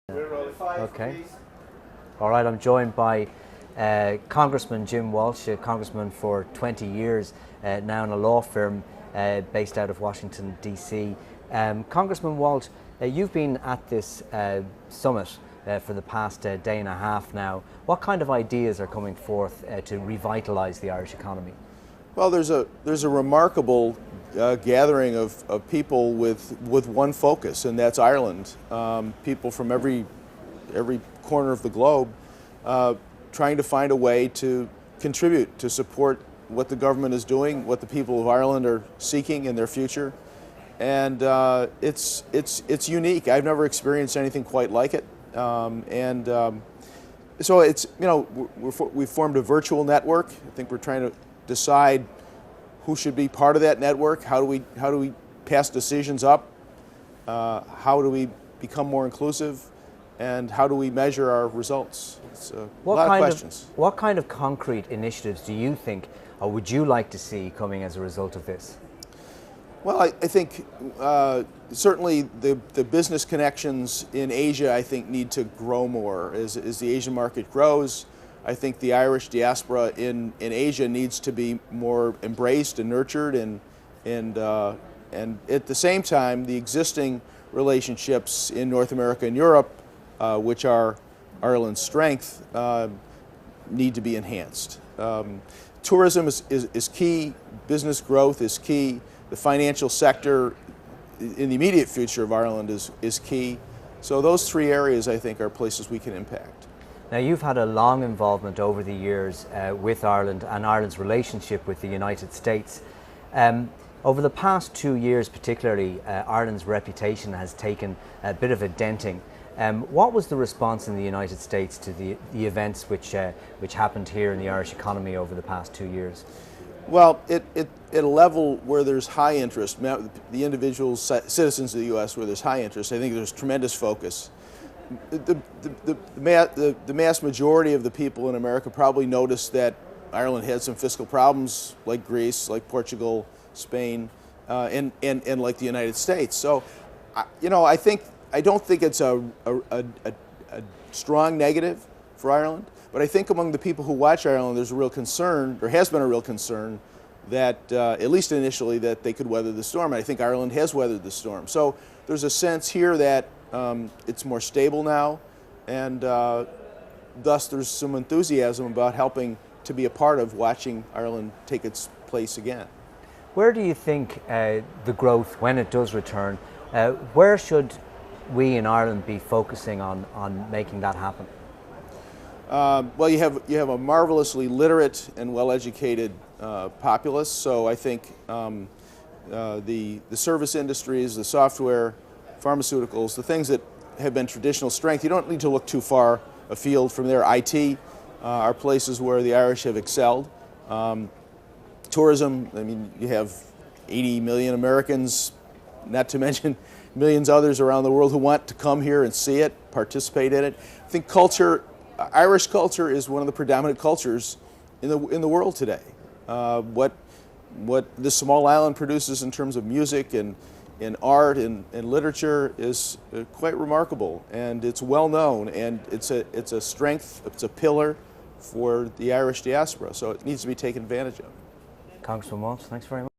Okay. All right, I'm joined by Congressman Jim Walsh, a congressman for 20 years, now in a law firm based out of Washington, D.C. Congressman Walsh, you've been at this summit for the past day and a half now. What kind of ideas are coming forth to revitalise the Irish economy? Well, there's a remarkable gathering of people with one focus, and that's Ireland. People from every corner of the globe trying to find a way to contribute, to support what the government is doing, what the people of Ireland are seeking in their future. And it's unique. I've never experienced anything quite like it. So it's, we've formed a virtual network. I think we're trying to decide who should be part of that network. How do we pass decisions up? How do we become more inclusive? And how do we measure our results? It's a lot of questions. What kind of concrete initiatives do you think, or would you like to see coming as a result of this? Well, I think certainly the business connections in Asia, I think, need to grow more. As the Asian market grows, I think the Irish diaspora in Asia needs to be more embraced and nurtured, and at the same time, the existing relationships in North America and Europe, which are Ireland's strength, need to be enhanced. Tourism is key. Business growth is key. The financial sector in the immediate future of Ireland is key. So those three areas, I think, are places we can impact. Now, you've had a long involvement over the years with Ireland and Ireland's relationship with the United States. Over the past 2 years particularly, Ireland's reputation has taken a bit of a denting. What was the response in the United States to the events which happened here in the Irish economy over the past 2 years? Well, at a level where there's high interest, the individual citizens of the U.S. where there's high interest, I think there's tremendous focus. The mass majority of the people in America probably noticed that Ireland had some fiscal problems, like Greece, like Portugal, Spain, and like the United States. So, I don't think it's a strong negative for Ireland, but I think among the people who watch Ireland, there's a real concern, or has been a real concern, that at least initially, that they could weather the storm. And I think Ireland has weathered the storm. So there's a sense here that it's more stable now, and thus there's some enthusiasm about helping to be a part of watching Ireland take its place again. Where do you think the growth, when it does return, where should we in Ireland be focusing on making that happen? Well, you have a marvelously literate and well-educated populace. So I think the service industries, the software, pharmaceuticals, the things that have been traditional strength, you don't need to look too far afield from there. IT are places where the Irish have excelled. Tourism, I mean, you have 80 million Americans, not to mention millions others around the world who want to come here and see it, participate in it. I think culture, Irish culture is one of the predominant cultures in the world today. What this small island produces in terms of music and art and literature is quite remarkable, and it's well known, and it's a strength, it's a pillar for the Irish diaspora, so it needs to be taken advantage of. Congressman Walsh, thanks very much.